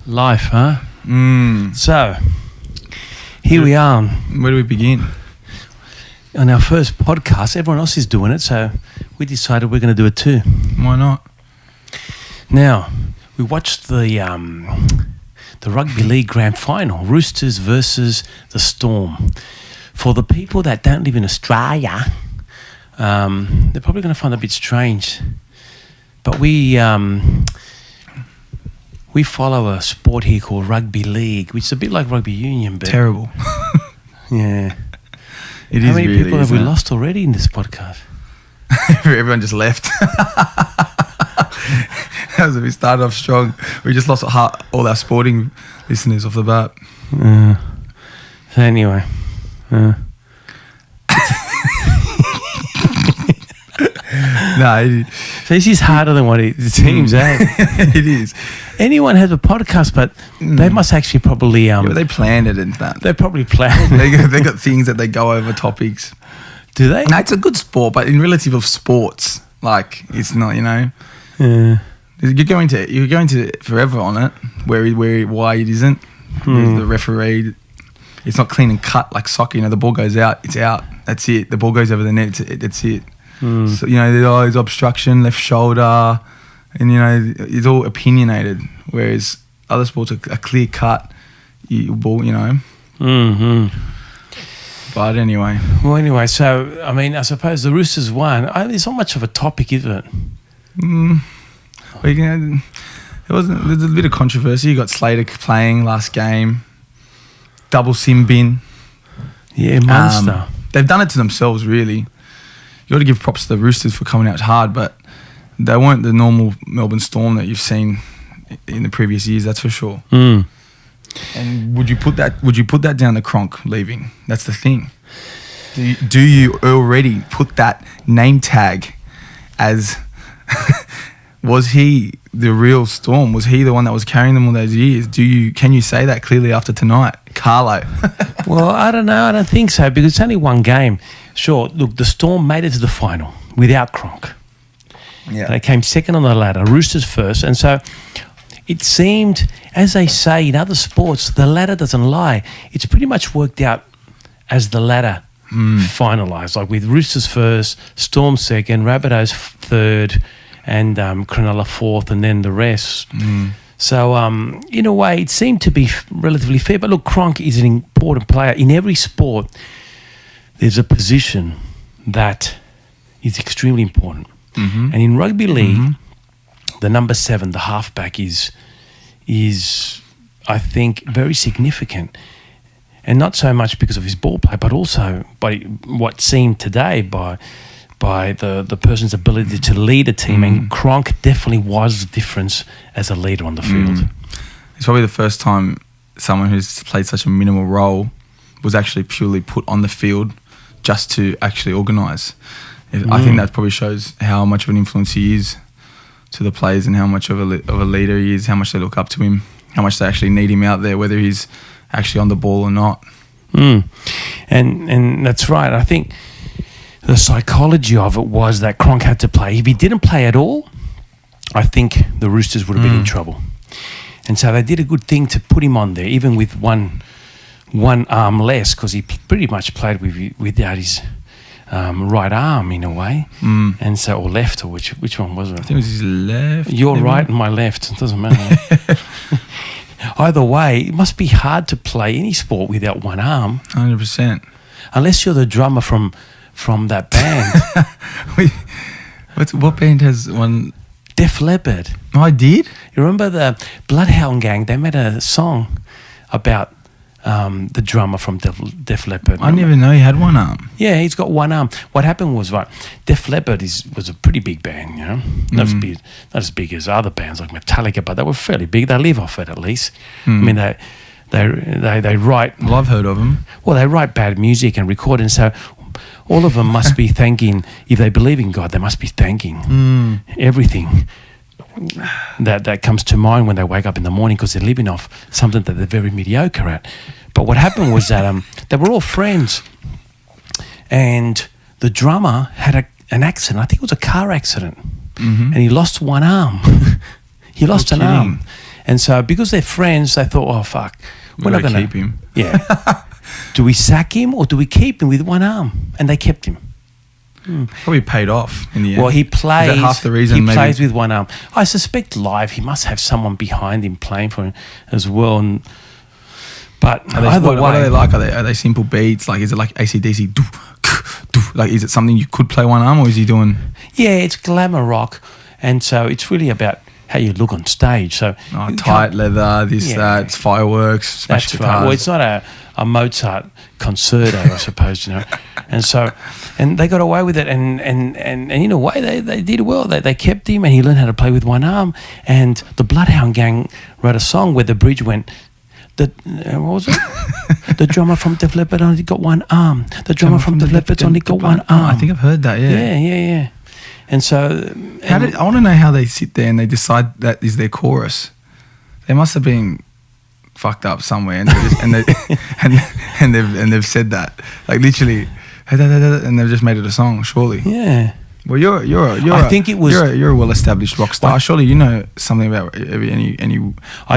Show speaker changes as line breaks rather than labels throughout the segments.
Life, huh? So, here we are.
Where do we begin?
On our first podcast, everyone else is doing it, so we decided we're going to do it too.
Why not?
Now, we watched the Rugby League Grand Final, Roosters versus the Storm. For the people that don't live in Australia, they're probably going to find it a bit strange, but we follow a sport here called Rugby League, which is a bit like rugby union, but
terrible.
Yeah.
It
How
is
many
really,
people have we
isn't it?
lost already in this podcast?
Everyone just left. We started off strong. We just lost all our sporting listeners off the bat.
So anyway.
No,
So this is harder than what it seems, eh?
it is.
Anyone has a podcast, but they must actually probably...
Yeah, but they planned it and that.
they probably plan.
They got things that they go over topics.
Do they?
No, it's a good sport, but in relative of sports, like it's not,
Yeah.
You're going to forever on it. Why it isn't? There's the referee. It's not clean and cut like soccer. The ball goes out, it's out. That's it. The ball goes over the net. That's it. So there's obstruction, left shoulder, and it's all opinionated. Whereas other sports are clear cut.
Mm-hmm.
But anyway.
Well, anyway, so I suppose the Roosters won. It's not much of a topic, is it?
There's a bit of controversy. You got Slater playing last game, double sim bin.
Yeah, monster.
They've done it to themselves, really. You got to give props to the Roosters for coming out hard, but they weren't the normal Melbourne Storm that you've seen in the previous years. That's for sure. And would you put that down to Cronk leaving? That's the thing. Do you already put that name tag as? Was he the real Storm? Was he the one that was carrying them all those years? Can you say that clearly after tonight, Carlo?
Well, I don't know. I don't think so because it's only one game. Sure, look, the Storm made it to the final without Cronk.
Yeah.
They came second on the ladder, Roosters first. And so it seemed, as they say in other sports, the ladder doesn't lie. It's pretty much worked out as the ladder finalised, like with Roosters first, Storm second, Rabbitohs third, and Cronulla fourth, and then the rest. So, in a way, it seemed to be relatively fair. But look, Cronk is an important player. In every sport, there's a position that is extremely important. And in rugby league, the number 7, the halfback, is I think, very significant. And not so much because of his ball play, but also by what seemed today by the person's ability to lead a team. And Cronk definitely was the difference as a leader on the field.
It's probably the first time someone who's played such a minimal role was actually purely put on the field just to actually organise. I think that probably shows how much of an influence he is to the players and how much of a leader he is, how much they look up to him, how much they actually need him out there, whether he's actually on the ball or not.
And that's right. I think the psychology of it was that Cronk had to play. If he didn't play at all, I think the Roosters would have been in trouble. And so they did a good thing to put him on there, even with one arm less, because he pretty much played without his right arm in a way. And so, or left, or which one was it?
I think it was his left.
Your right and my left. It doesn't matter. Either way, it must be hard to play any sport without one arm.
100%.
Unless you're the drummer from that band.
What band has one?
Def Leppard.
Oh, I did?
You remember the Bloodhound Gang? They made a song about the drummer from Def Leppard.
I didn't even know he had one arm.
Yeah, he's got one arm. What happened was, Def Leppard was a pretty big band, not as big as other bands like Metallica, but they were fairly big. They live off it at least. I mean, they write.
Well, I've heard of them.
Well, they write bad music and record, and so all of them must be thanking. If they believe in God, they must be thanking everything that comes to mind when they wake up in the morning, because they're living off something that they're very mediocre at. But what happened was that they were all friends, and the drummer had an accident. I think it was a car accident, and he lost one arm. He lost an arm, And so because they're friends, they thought, oh, fuck.
We're not going to keep him.
Yeah. Do we sack him or do we keep him with one arm? And they kept him.
Probably paid off in the end.
Well, he plays.
Is that half the reason?
He
maybe?
plays with one arm. I suspect live he must have someone behind him playing for him as well. But
what are they like? Are they simple beats? Like, is it like AC/DC? Like, is it something you could play one arm, or is he doing?
Yeah, it's glamour rock, and so it's really about how you look on stage. So
tight leather, that, it's fireworks, smash
that's
guitars.
right. Well, it's not a Mozart concerto, I suppose, and they got away with it, and in a way they did well. They kept him, and he learned how to play with one arm. And the Bloodhound Gang wrote a song where the bridge went. What was it? The drummer from Def Leppard only got one arm. The drummer from Def Leppard's only got one arm.
I think I've heard that.
Yeah. And so,
I want to know how they sit there and they decide that is their chorus. They must have been fucked up somewhere, and they've said that, like, literally, and they've just made it a song. Surely.
Yeah.
Well, you're a well-established rock star. Surely you know something about any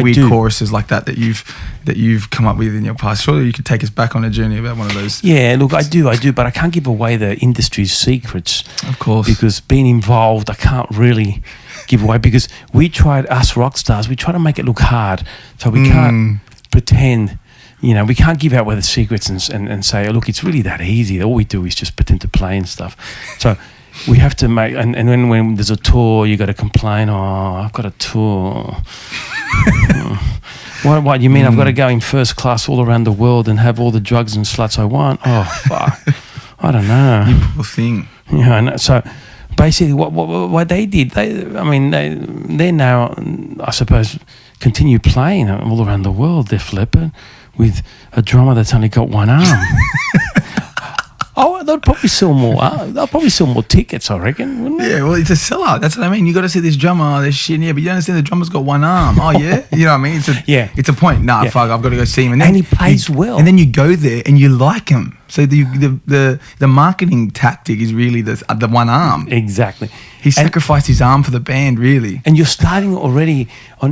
weird choruses like that you've come up with in your past. Surely you could take us back on a journey about one of those.
Yeah, look, I do, but I can't give away the industry's secrets.
Of course,
because being involved, I can't really give away, because us rock stars, we try to make it look hard, so we can't pretend. We can't give out the secrets and say, oh, look, it's really that easy. All we do is just pretend to play and stuff. So. We have to make, and when there's a tour, you got to complain. Oh, I've got a tour. What you mean? I've got to go in first class all around the world and have all the drugs and sluts I want? Oh, fuck! I don't know.
You poor thing.
Yeah, I know. So basically, what they did, they now, I suppose, continue playing all around the world. Def Leppard with a drummer that's only got one arm. Oh, they'll probably sell more. They'll probably sell more tickets, I reckon, wouldn't they?
Yeah, well, it's a sellout. That's what I mean. You got to see this drummer, this shit. Yeah, but you don't understand the drummer's got one arm. Oh yeah, you know what I mean? It's a point. Fuck, I've got to go see him. And then
he plays well.
And then you go there and you like him. So the marketing tactic is really the one arm.
Exactly.
He sacrificed his arm for the band, really.
And you're starting already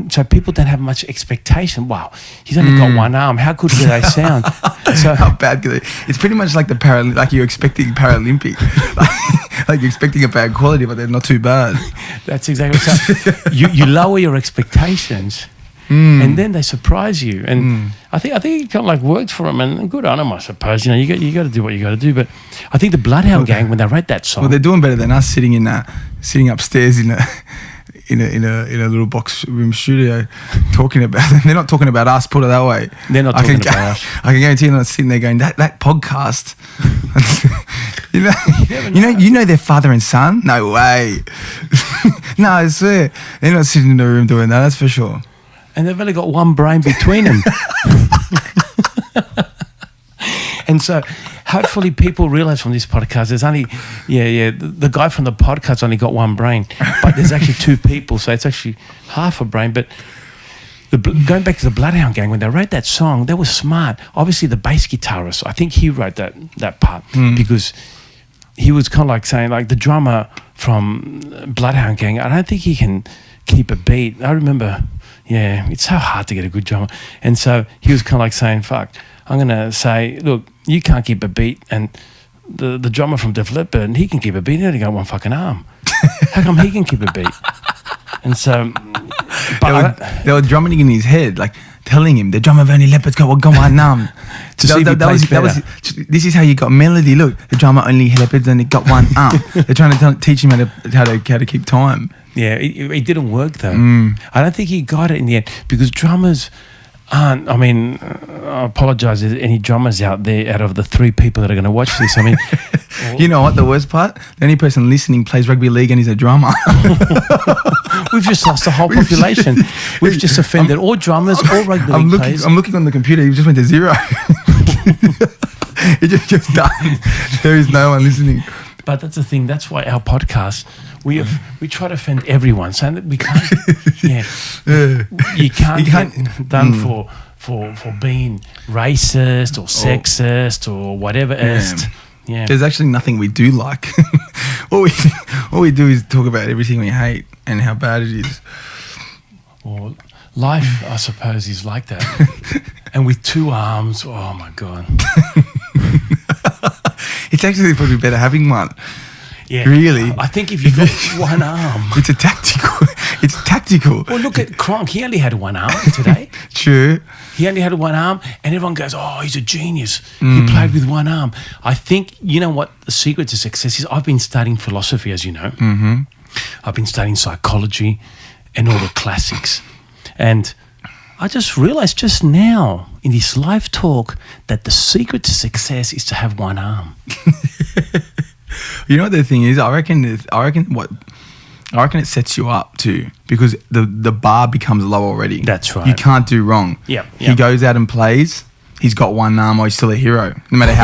so people don't have much expectation. Wow, he's only got one arm. How good do they sound? So
how bad could they? It's pretty much like like you're expecting Paralympic. Like you're expecting a bad quality, but they're not too bad.
That's exactly so. You lower your expectations. And then they surprise you, and I think it kind of like worked for them, and good on them, I suppose. You got to do what you got to do. But I think the Bloodhound Gang, when they wrote that song,
well, they're doing better than us sitting upstairs in a little box room studio talking about them. They're not talking about us. Put it that way.
They're not talking about us.
I can guarantee you're not sitting there going that podcast. you know their father and son. No way. No, I swear they're not sitting in the room doing that. That's for sure.
And they've only got one brain between them. And so hopefully people realise from this podcast there's only, the guy from the podcast only got one brain, but there's actually two people, so it's actually half a brain. But going back to the Bloodhound Gang, when they wrote that song, they were smart. Obviously the bass guitarist, I think he wrote that part because he was kind of like saying, like, the drummer from Bloodhound Gang, I don't think he can keep a beat. I remember... Yeah, it's so hard to get a good drummer. And so he was kind of like saying, fuck, I'm going to say, look, you can't keep a beat. And the drummer from Def Leppard, he can keep a beat. He only got one fucking arm. How come he can keep a beat? And so...
They were drumming in his head, like telling him, the drummer of only Leopard's got one arm. This is how you got melody. Look, the drummer only Leopard's only got one arm. They're trying to teach him how to keep time.
Yeah, it didn't work though. I don't think he got it in the end because drummers aren't. I mean, I apologise if any drummers out there out of the three people that are going to watch this. I mean,
you know what? The worst part: the only person listening plays rugby league and he's a drummer.
We've just lost the whole population. We've just offended all drummers, all rugby league players.
I'm looking on the computer. You just went to zero. It just done. There is no one listening.
But that's the thing. That's why our podcast, we try to offend everyone, saying that we can't. You can't get done for being racist or sexist or whatever else. Yeah.
There's actually nothing we do like. All we do is talk about everything we hate and how bad it is.
Or Life, I suppose, is like that. And with 2 arms, oh my God.
It's actually probably better having one.
Yeah.
Really?
I think if you've got one arm.
It's tactical.
Well, look at Kronk. He only had 1 arm today.
True.
He only had 1 arm, and everyone goes, oh, he's a genius. He played with 1 arm. I think, you know what the secret to success is? I've been studying philosophy, as you know. Mm-hmm. I've been studying psychology and all the classics. And I just realized just now in this live talk that the secret to success is to have 1 arm.
You know what the thing is? I reckon it sets you up too, because the bar becomes low already.
That's right.
You can't do wrong.
Yep.
He goes out and plays. He's got 1 arm, or he's still a hero. No matter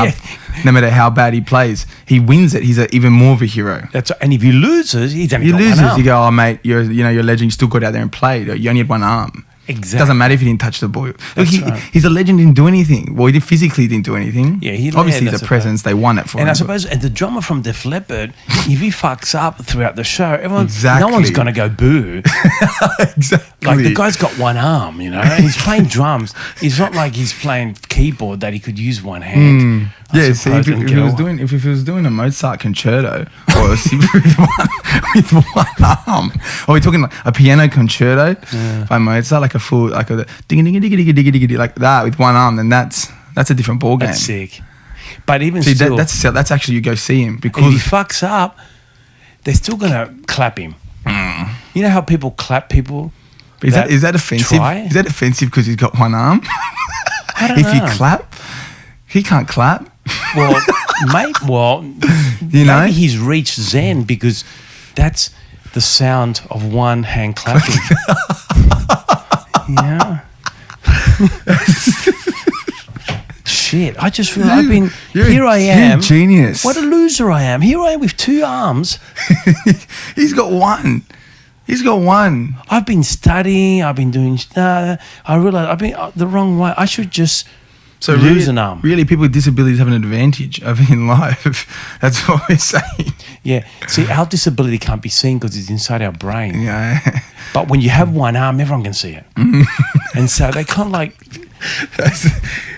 how bad he plays, he wins it. He's even more of a hero.
That's and if he loses, he's only got 1 arm.
You go, oh mate, you're a legend. You still got out there and played. You only had 1 arm.
Exactly.
Doesn't matter if he didn't touch the ball. Look,
Right.
He's a legend. Didn't do anything. Well, he physically didn't do anything.
Yeah,
obviously he's a presence. They won it for him.
And I suppose, and the drummer from Def Leppard, if he fucks up throughout the show, no
Exactly.
one's going to go boo.
Exactly.
Like the guy's got 1 arm, you know, and he's playing drums. It's not like he's playing keyboard that he could use 1 hand.
Yeah, see, if he was doing a Mozart concerto or a symphony with 1 arm, or we're talking like a piano concerto by Mozart, like a full, like a ding ding ding ding ding ding like that with 1 arm, then that's a different ball game.
That's sick. But even
See,
still,
that's actually, you go see him, because
if he fucks up, they're still going to clap him. You know how people clap people?
Is that offensive?
Try?
Is that offensive because he's got 1 arm?
I don't know.
If you clap, he can't clap.
Well,
You know?
maybe he's reached Zen because that's the sound of 1 hand clapping. Yeah. Shit, I just feel here I am.
You're a genius.
What a loser I am. Here I am with 2 arms.
He's got 1. He's got 1.
I've been studying. I've been doing. I realize I've been the wrong way. I should just lose an arm.
Really, people with disabilities have an advantage in life. That's what we're saying.
Yeah. See, our disability can't be seen because it's inside our brain.
Yeah.
But when you have 1 arm, everyone can see it. And so they kind of like.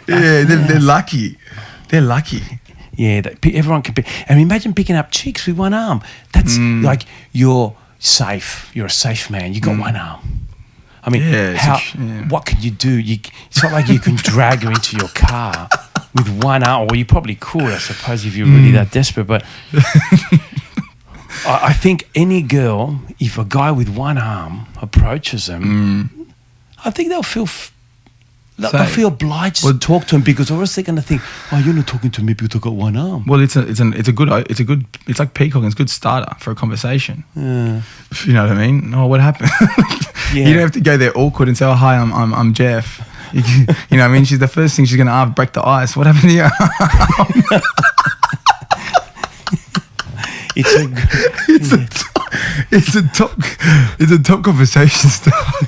They're lucky. They're lucky.
Yeah, everyone can be. And imagine picking up chicks with 1 arm. That's like you're safe. You're a safe man. You got 1 arm. I mean, what can you do? It's not like you can drag her into your car with 1 arm. Well, you probably could, I suppose, if you're really that desperate. But I think any girl, if a guy with 1 arm approaches them, I think they'll feel obliged to talk to him, because or else they're going to think, oh, you're not talking to me because I've got 1 arm.
Well, it's like peacock. It's a good starter for a conversation. Yeah. You know what I mean? Oh, what happened?
Yeah.
You don't have to go there awkward and say, oh, hi, I'm Jeff. You know what I mean? The first thing she's going to break the ice. What happened to you? It's a top conversation starter.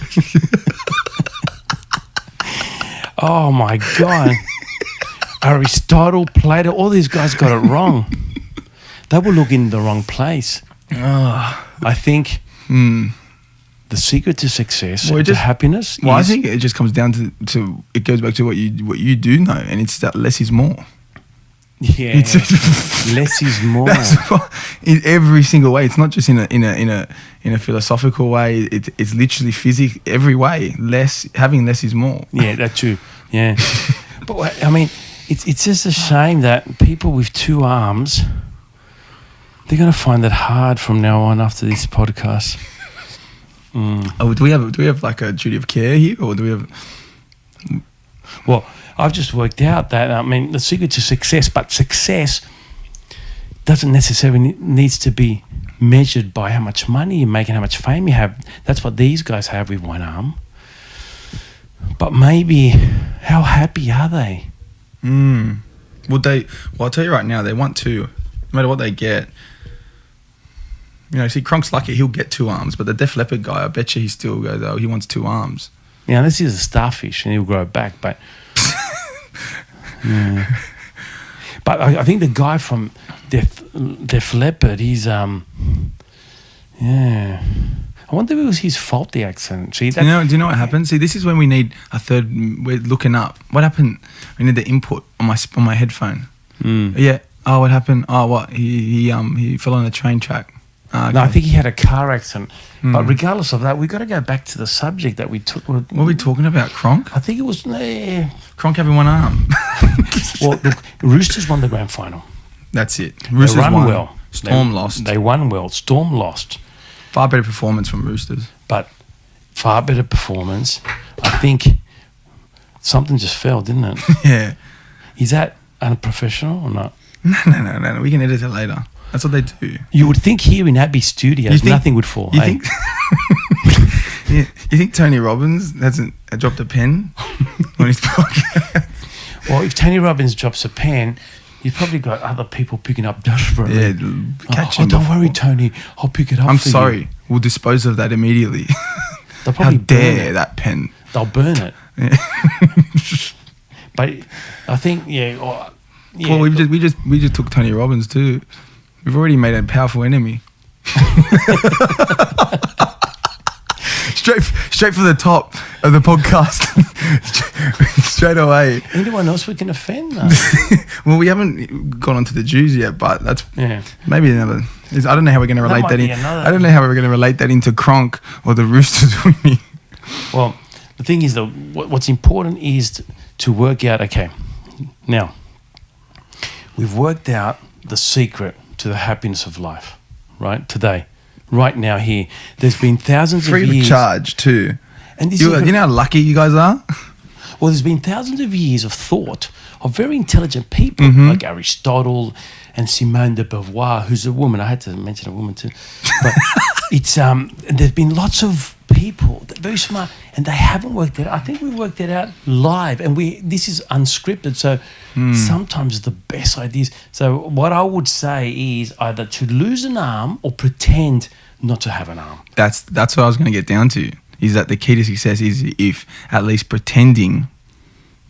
Oh my God. Aristotle, Plato, all these guys got it wrong. They were looking in the wrong place. I think the secret to success, to happiness.
Well, I think it just comes down to it goes back to what you do know, and it's that less is more.
Yeah, less is more.
That's in every single way. It's not just in a philosophical way. It's literally physics. Every way, having less is more.
Yeah, that's true. Yeah, but I mean, it's just a shame that people with 2 arms, they're going to find it hard from now on after this podcast.
Oh, do we have like a duty of care here, or do we have?
Well, I've just worked out that, I mean, the secret to success, but success doesn't necessarily needs to be measured by how much money you make and how much fame you have. That's what these guys have with 1 arm. But maybe, how happy are they?
Well, I'll tell you right now, they want to, no matter what they get. You know, see, Kronk's lucky, he'll get 2 arms, but the Def Leppard guy, I bet you he still goes, oh, he wants 2 arms.
Yeah, unless he's a starfish and he'll grow back, but... yeah. But I think the guy from Def Leppard, he's... yeah. I wonder if it was his fault, the accent. See,
Do you know what happened? See, this is when we need a third. We're looking up. What happened? We need the input on my headphone. Yeah. Oh, what happened? Oh, what? He fell on the train track. Okay.
No, I think he had a car accident. But regardless of that, we've got to go back to the subject that we took.
What are we talking about? Cronk?
I think it was...
Cronk having one arm.
Well, look, Roosters won the grand final.
That's it. Roosters
They won
won.
well.
Storm lost.
They won well. Storm lost.
Far better performance from Roosters.
But far better performance. I think something just fell, didn't it?
Yeah.
Is that unprofessional or not?
No. We can edit it later. That's what they do.
You would think here in Abbey Studios, nothing would fall.
You think? You think Tony Robbins hasn't dropped a pen on his podcast?
Well, if Tony Robbins drops a pen, you've probably got other people picking up desperately.
Yeah, catch him.
Don't worry, Tony. I'll pick it up.
I'm
for
sorry.
You.
We'll dispose of that immediately.
They'll probably
How dare
burn it.
that pen?
They'll burn it.
Yeah.
But I think,
Well, we just took Tony Robbins too. We've already made a powerful enemy. Straight for the top of the podcast. Straight away.
Anyone else we can offend, though?
Well, we haven't gone on to the Jews yet, but that's maybe another. I don't know how we're going to relate that in. I don't know how we're going to relate that into Cronk or the Roosters winning.
Well, the thing is, though, what's important is to work out. Okay, now we've worked out the secret to the happiness of life, right? Today, right now, here. There's been thousands
Free
of years.
Free of charge too.
And this
you know how lucky you guys are?
Well, there's been thousands of years of thought of very intelligent people like Aristotle and Simone de Beauvoir, who's a woman. I had to mention a woman too. But it's there's been lots of people that are very smart and they haven't worked it out. I think we worked it out live and this is unscripted. So sometimes the best ideas. So what I would say is either to lose an arm or pretend not to have an arm.
That's what I was going to get down to. Is that the key to success is if at least pretending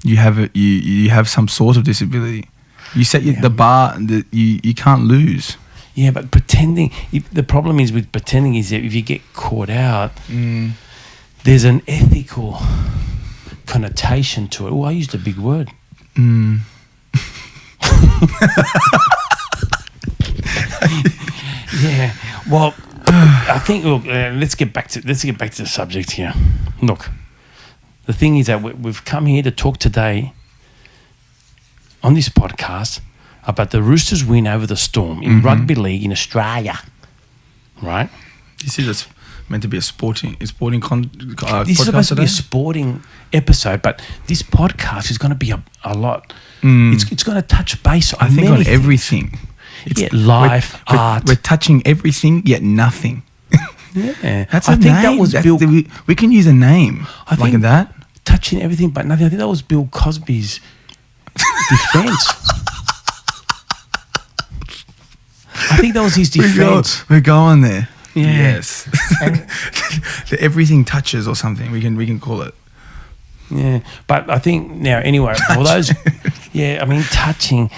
you have some sort of disability. You set the bar that you can't lose.
Yeah, but pretending, the problem is with pretending is that if you get caught out, there's an ethical connotation to it. Oh, I used a big word. Yeah. Well, I think. Look, let's get back to the subject here. Look, the thing is that we've come here to talk today on this podcast about the Roosters win over the Storm in Rugby League in Australia. Right?
This is meant to be a sporting
this
podcast
is supposed to be
today?
a sporting episode, but this podcast is going to be a lot. It's going to touch base on many
on
things.
everything.
Life, art.
We're touching everything, yet nothing.
Yeah,
That's
I
a
think
name.
that was Bill.
We can use a name
I
like
think
that.
Touching everything but nothing. I think that was Bill Cosby's defense. I think that was his defense.
We're going there.
Yeah.
Yes. The everything touches or something. We can call it.
Yeah, but I think now anyway. All those. Yeah, I mean touching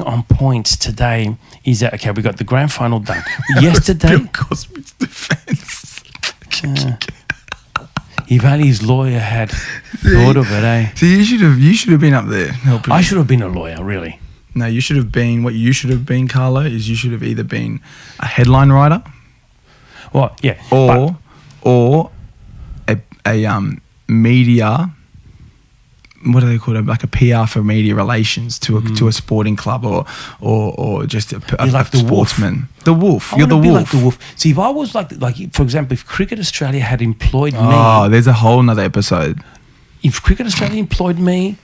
on points today is that okay? We got the grand final done yesterday.
Bill Cosby's defense.
If only his lawyer had thought of it, eh?
So you should have been up there helping.
I should have been a lawyer, really.
No, you should have been. What you should have been, Carlo, is you should have either been a headline writer.
Well, yeah,
or a media. What do they call it? Like a PR for media relations to a sporting club or just a
like the
sportsman. The Wolf.
You're
the
Wolf.
Wolf.
Like the Wolf. See, if I was like for example, if Cricket Australia had employed me.
Oh, there's a whole nother episode.
If Cricket Australia employed me,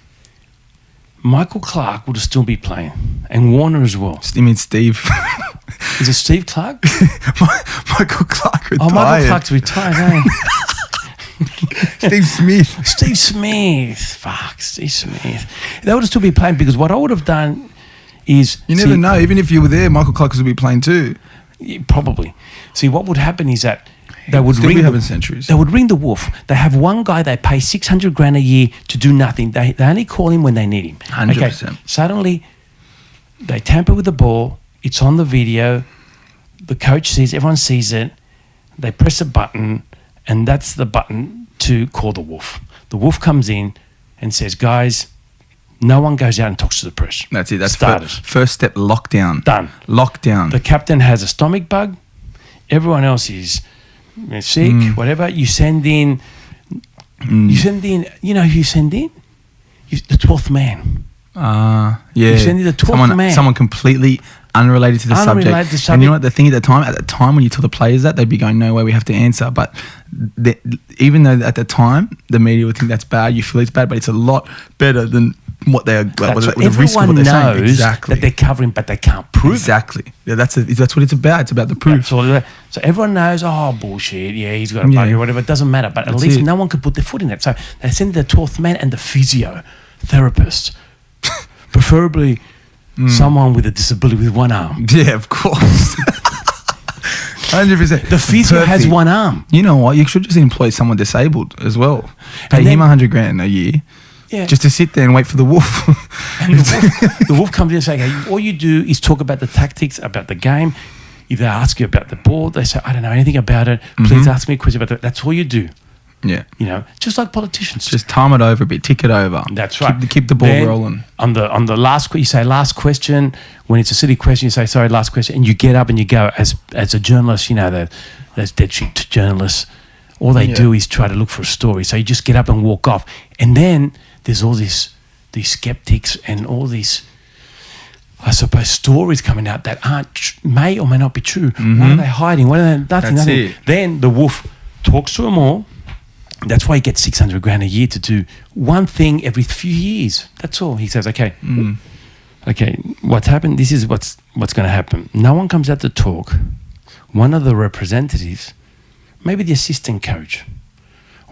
Michael Clark would still be playing, and Warner as well.
You mean Steve?
Is it Steve Clark?
Michael Clark retired.
Oh, Michael Clark's retired, eh?
Steve Smith.
Steve Smith. Fuck, Steve Smith. They would still be playing because what I would have done is...
You never know. Even if you were there, Michael Clark would be playing too.
Probably. See, what would happen is that they would
still
ring...
having centuries.
They would ring the Wolf. They have one guy they pay $600,000 a year to do nothing. They only call him when they need him.
100%.
Okay, suddenly, they tamper with the ball. It's on the video. The coach sees, everyone sees it. They press a button, and that's the button to call the wolf. The wolf comes in and says, guys, no one goes out and talks to the press.
That's it. That's
started.
First step, lockdown.
Done.
Lockdown.
The captain has a stomach bug. Everyone else is sick, whatever. You send in, you know who you send in? The 12th man.
Yeah.
You send in the 12th man.
Someone completely unrelated to the subject. And you know what the thing at the time when you tell the players that, they'd be going, no way, we have to answer. But even though at the time the media would think that's bad, you feel it's bad, but it's a lot better than what they are.
Everyone knows that they're covering, but they can't prove
exactly. Yeah, that's what it's about. It's about the proof.
So everyone knows, bullshit. Yeah, he's got a bug or whatever. It doesn't matter. But at least no one could put their foot in it. So they send the 12th man and the physiotherapist, preferably someone with a disability with one arm.
Yeah, of course. 100%.
The physio has one arm.
You know what? You should just employ someone disabled as well. Pay him $100,000 a year. Yeah. Just to sit there and wait for the wolf.
And the wolf comes in and says, okay, all you do is talk about the tactics, about the game. If they ask you about the ball, they say, I don't know anything about it. Please ask me a question about that. That's all you do.
Yeah.
You know, just like politicians.
Just time it over a bit, tick it over.
That's right.
Keep the ball rolling.
On the last, you say last question. When it's a silly question, you say, sorry, last question. And you get up and you go. As a journalist, you know, those dead shit journalists, all they do is try to look for a story. So you just get up and walk off. And then there's all these skeptics and all these, I suppose, stories coming out that may or may not be true. What are they hiding? What are they? Nothing. Then the wolf talks to them all. That's why he gets $600,000 a year to do one thing every few years. That's all. He says, okay, what's happened? This is what's going to happen. No one comes out to talk. One of the representatives, maybe the assistant coach,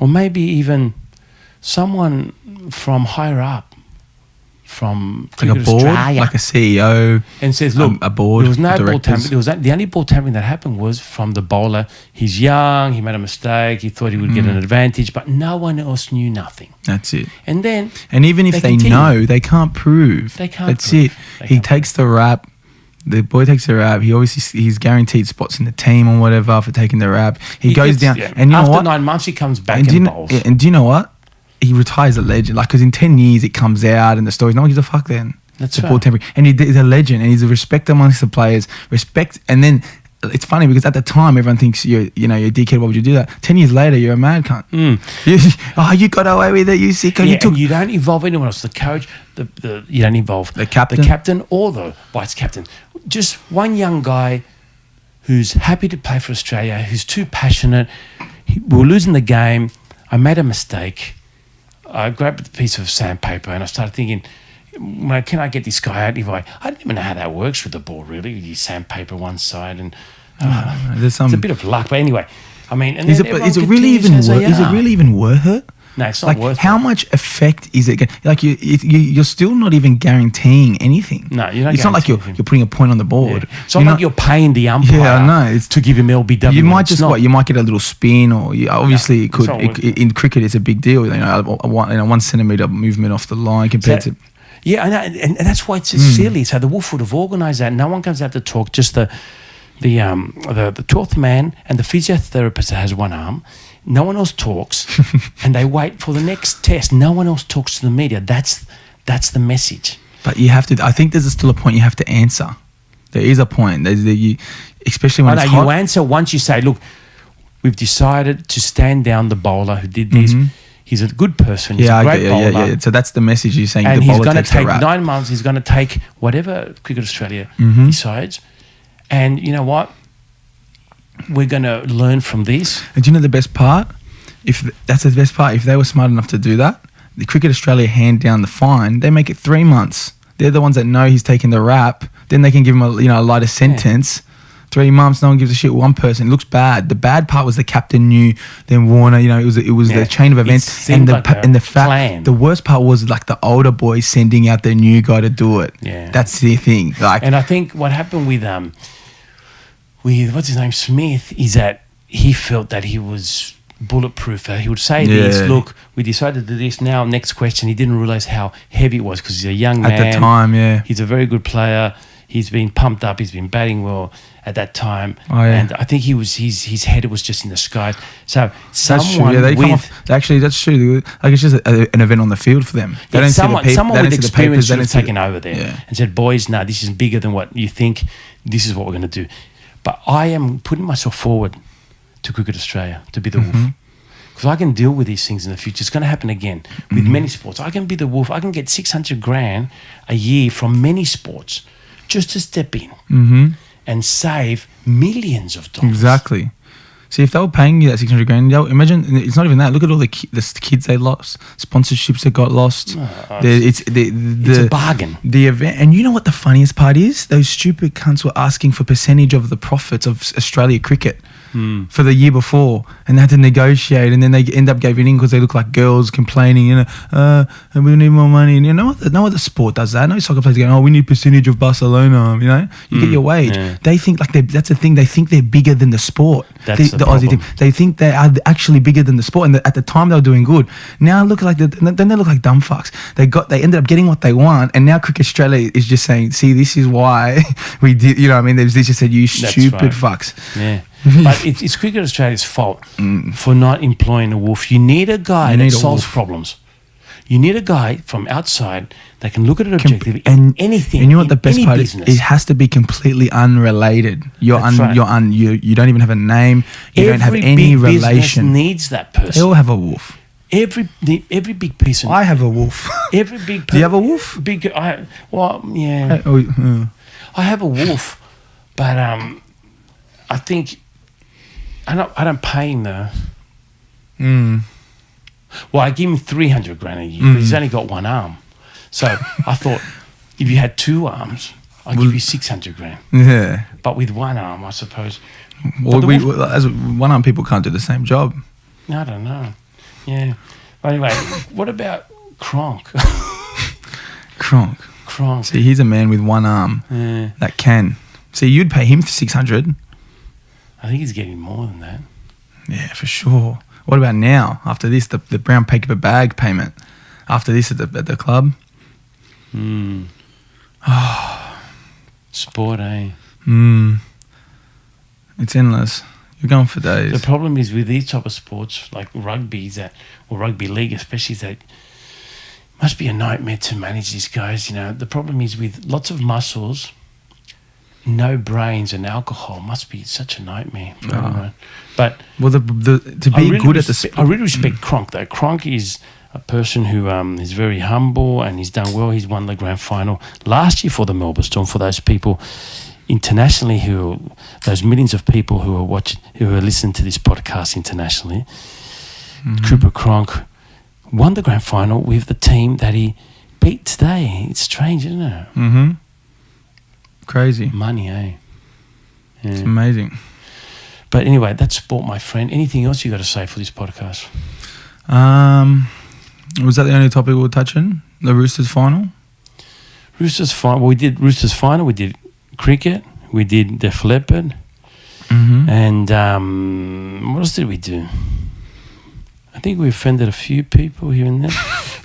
or maybe even someone from higher up, from
like a board,
Australia,
like a CEO,
and says, "Look,
a board,
there was no ball
directors.
tampering. The only ball tampering that happened was from the bowler. He's young. He made a mistake. He thought he would get an advantage, but no one else knew nothing.
That's it.
And
even if they know, they can't prove.
They can't.
That's it. He takes the rap. The boy takes the rap. He's guaranteed spots in the team or whatever for taking the rap. He goes down, and you know what?
After 9 months, he comes back and bowls.
And do you know what? He retires a legend. Like, because in 10 years it comes out and the stories. No one gives a fuck then.
That's
the
right.
ball tampering, and he's a legend, and he's a respect amongst the players. Respect, and then it's funny because at the time everyone thinks you're a dickhead. Why would you do that? 10 years later, you're a mad cunt. You got away with it. You sicko.
And you don't involve anyone else. The coach, you don't involve
the captain,
or the vice captain. Just one young guy who's happy to play for Australia, who's too passionate. We were losing the game. I made a mistake. I grabbed a piece of sandpaper and I started thinking, can I get this guy out? I don't even know how that works with the ball, really. You sandpaper one side and it's a bit of luck. But anyway, I mean, and
is it really even worth it?
No, it's not worth it.
How much effect is it? Like you're still not even guaranteeing anything.
No, you're not.
It's not like you're putting a point on the board.
Yeah. It's not like you're paying the umpire.
Yeah, I know.
To give him LBW.
You might you might get a little spin, or obviously it could. In cricket, it's a big deal. A 1 centimetre movement off the line compared to.
Yeah, and that's why it's silly. So the wolf would have organised that. No one comes out to talk. Just the 12th man and the physiotherapist that has one arm. No one else talks, and they wait for the next test. No one else talks to the media. That's the message.
But you have to. I think there's still a point you have to answer. There is a point. Especially when it's hot.
You answer once you say, "Look, we've decided to stand down the bowler who did this. He's a good person. He's a great bowler.
Yeah. So that's the message you're saying.
And
the
he's
bowler
going to
takes the
take
rap.
9 months. He's going to take whatever Cricket Australia decides. And you know what? We're going to learn from this.
And do you know the best part? That's the best part. If they were smart enough to do that, the Cricket Australia hand down the fine. They make it 3 months. They're the ones that know he's taking the rap. Then they can give him a lighter sentence. 3 months, no one gives a shit. One person, it looks bad. The bad part was the captain knew. Then Warner, it was the chain of events, and the fact. Plan. The worst part was like the older boys sending out their new guy to do it.
Yeah,
that's the thing.
And I think what happened with what's his name, Smith, is that he felt that he was bulletproof. He would say this, look, we decided to do this now, next question. He didn't realise how heavy it was because he's a young man.
At the time,
He's a very good player. He's been pumped up. He's been batting well at that time.
Oh, yeah.
And I think his head was just in the sky. So
That's true.
someone
Yeah, they come
with
off. Actually, that's true. Like it's just an event on the field for them. They
yeah,
don't
someone
see the
someone
they
with
don't see the
experience
papers. They
should
don't
have
see
taken over there
Yeah.
and said, "Boys, no, this is bigger than what you think. This is what we're going to do." But I am putting myself forward to Cricket Australia to be the wolf. Because I can deal with these things in the future. It's going to happen again with many sports. I can be the wolf. I can get 600 grand a year from many sports just to step in and save millions of dollars.
Exactly. See, if they were paying you that 600 grand, imagine it's not even that. Look at all the kids they lost, sponsorships that got lost.
It's a bargain.
The event, and you know what the funniest part is? Those stupid cunts were asking for percentage of the profits of Australia cricket. For the year before, and they had to negotiate, and then they end up giving in because they look like girls complaining, and we need more money. And no other sport does that. No soccer players going, "Oh, we need percentage of Barcelona." You know, you get your wage.
Yeah.
They think like that's the thing. They think they're bigger than the sport.
That's
the
the
Aussie
problem.
team. They think they are actually bigger than the sport. And at the time they were doing good. Now look like then they look like dumb fucks. They ended up getting what they want, and now Cricket Australia is just saying, "See, this is why we did." You know what I mean? They just said, "You stupid fucks."
Yeah. But it's Cricket Australia's fault for not employing a wolf. You need a guy that solves problems. You need a guy from outside that can look at it objectively and anything.
And you know what the best part is?
business.
It has to be completely unrelated. You don't even have a name. You don't have any
big business
relation.
Needs that person.
They all have a wolf.
Every big person.
I have a wolf.
Every big.
Do you have a wolf?
Yeah. I have a wolf, but I think I don't pay him though. Well, I give him 300 grand a year, but he's only got one arm. So I thought, if you had two arms, I'd give you 600 grand.
Yeah.
But with one arm, I suppose.
Well, as one arm people can't do the same job.
I don't know. Yeah. But anyway, what about Kronk?
Kronk. See, he's a man with one arm that can. See, you'd pay him for 600.
I think he's getting more than that.
Yeah, for sure. What about now? After this, the brown paper bag payment. After this at the club.
Sport, eh?
It's endless. You're going for days.
The problem is with these type of sports, like rugby, or rugby league especially, that must be a nightmare to manage these guys. You know, the problem is with lots of muscles, no brains, and alcohol must be such a nightmare for everyone. But
to be good at the sport.
I really respect Kronk though. Kronk is a person who is very humble and he's done well. He's won the grand final last year for the Melbourne Storm. For those people internationally, those millions of people who are watching, who are listening to this podcast internationally, Cooper Kronk won the grand final with the team that he beat today. It's strange, isn't it?
Crazy.
Money, eh? Yeah.
It's amazing.
But anyway, that's sport, my friend. Anything else you got to say for this podcast?
Was that the only topic we were touching? The Roosters final?
Roosters final. Well, we did Roosters final. We did cricket. We did Def Leppard. And what else did we do? I think we offended a few people here and there.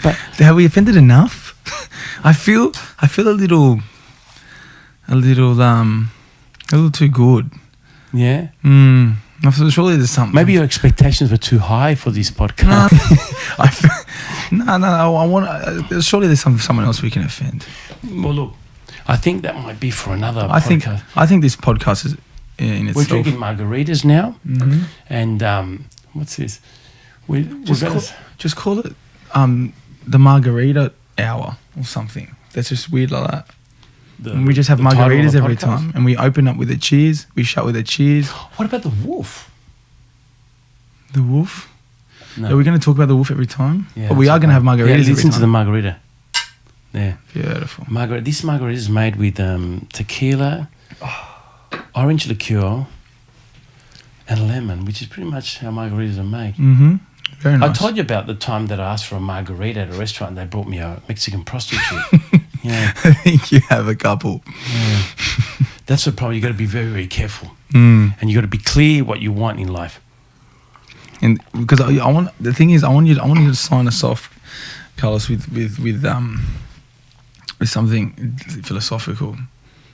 But
have we offended enough? I feel a little too good.
Yeah.
Surely there's something.
Maybe your expectations were too high for this podcast.
I want. Surely there's someone else we can offend.
Well, look, I think that might be for another podcast.
I think this podcast is in itself.
We're drinking margaritas now, and what's this?
Just call it the margarita hour or something. That's just weird like that. We just have margaritas every time, and we open up with a cheers. We shut with a cheers.
What about the wolf?
The wolf?
No.
Are we going to talk about the wolf every time?
Yeah,
but we are going to have margaritas every time.
Listen to the margarita. Yeah.
Beautiful.
This margarita is made with tequila, orange liqueur, and lemon, which is pretty much how margaritas are made.
Very nice.
I told you about the time that I asked for a margarita at a restaurant and they brought me a Mexican prostitute. Yeah.
I think you have a couple.
Yeah. That's the problem. You got to be very, very careful, and you got to be clear what you want in life.
And because I want you to sign us off, Carlos, with something philosophical.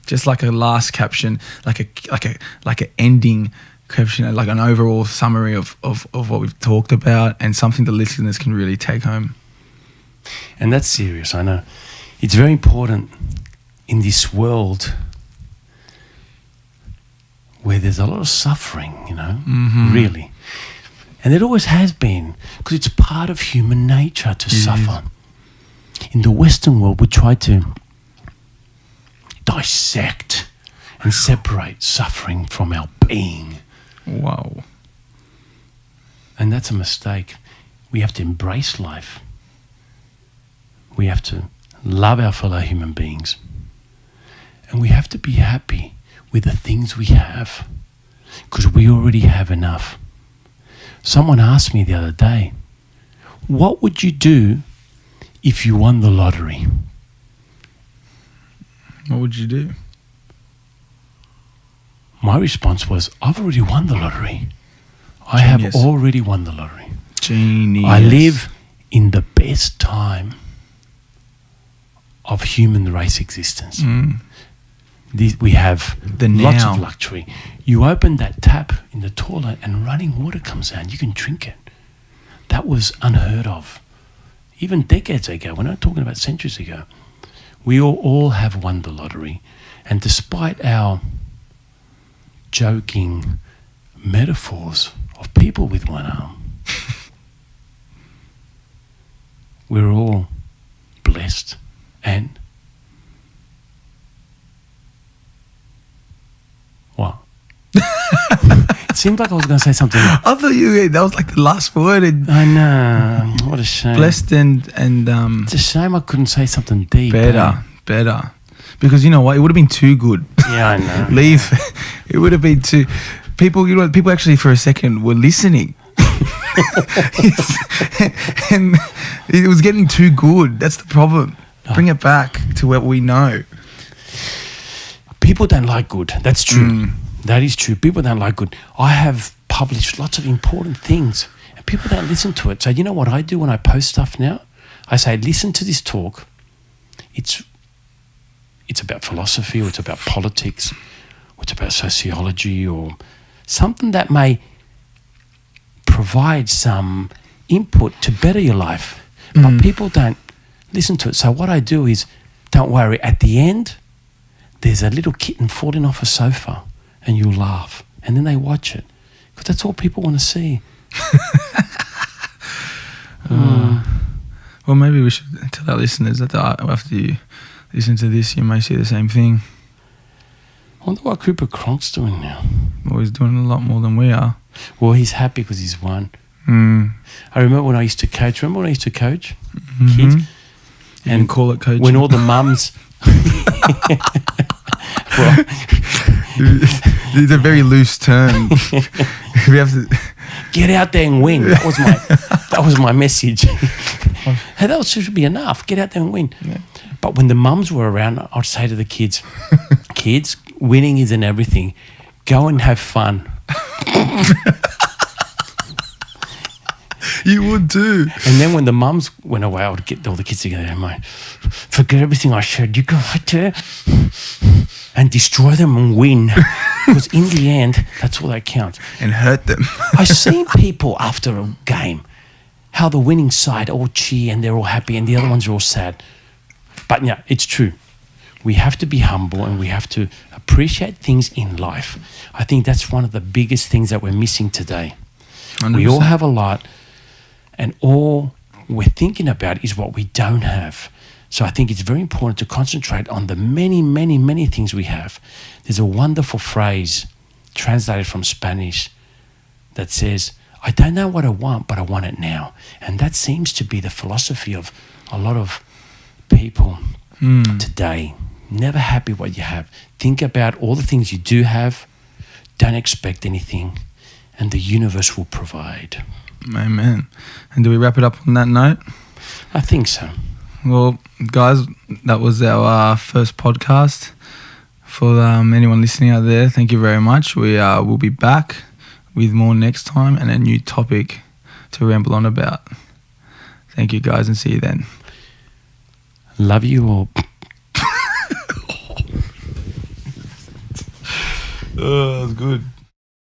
Just like a last caption, like a ending caption, like an overall summary of what we've talked about, and something the listeners can really take home.
And that's serious, I know. It's very important in this world where there's a lot of suffering, really. And it always has been, because it's part of human nature to suffer. In the Western world, we try to dissect and separate suffering from our being.
Wow.
And that's a mistake. We have to embrace life. We have to love our fellow human beings. And we have to be happy with the things we have, because we already have enough. Someone asked me the other day, what would you do if you won the lottery?
What would you do?
My response was, I've already won the lottery. I have already won the lottery.
Genius.
I live in the best time of human race existence. We have lots of luxury. You open that tap in the toilet and running water comes out. You can drink it. That was unheard of. Even decades ago, we're not talking about centuries ago. We all have won the lottery. And despite our joking metaphors of people with one arm, we're all blessed and what? It seemed like I was going to say something.
I thought that was like the last word.
I know. What a shame.
Blessed and
it's a shame I couldn't say something deep.
Better. Because you know what? It would have been too good.
Yeah, I know.
Leave. It would have been too... People actually for a second were listening. And it was getting too good. That's the problem. Bring it back to what we know.
People don't like good. That's true. That is true. People don't like good. I have published lots of important things and people don't listen to it. So you know what I do when I post stuff now? I say, listen to this talk. It's about philosophy, or it's about politics, or it's about sociology, or something that may provide some input to better your life. But people don't listen to it. So what I do is, don't worry, at the end, there's a little kitten falling off a sofa and you laugh. And then they watch it. Because that's all people want to see.
Well, maybe we should tell our listeners that after you listen to this, you may see the same thing.
I wonder what Cooper Cronk's doing now.
Well, he's doing a lot more than we are.
Well, he's happy because he's won. I remember when I used to coach. Remember when I used to coach kids?
And call it coaching.
When all the mums... well,
it's a very loose term. We have to
get out there and win. That was my message. Hey, that should be enough. Get out there and win. Yeah. But when the mums were around, I'd say to the kids, kids, winning isn't everything. Go and have fun.
You would too.
And then when the mums went away, I would get all the kids together and I forget everything I said. You go out there and destroy them and win. Because in the end, that's all that counts.
And hurt them.
I've seen people after a game, how the winning side all cheer and they're all happy and the other ones are all sad. But yeah, it's true. We have to be humble and we have to appreciate things in life. I think that's one of the biggest things that we're missing today. 100%. We all have a lot and all we're thinking about is what we don't have. So I think it's very important to concentrate on the many, many, many things we have. There's a wonderful phrase translated from Spanish that says, I don't know what I want, but I want it now. And that seems to be the philosophy of a lot of people today. Never happy what you have. Think about all the things you do have. Don't expect anything. And the universe will provide.
Amen. And do we wrap it up on that note?
I think so.
Well, guys, that was our first podcast. For anyone listening out there, thank you very much. We will be back with more next time and a new topic to ramble on about. Thank you, guys, and see you then.
Love you all.
Oh, that was good.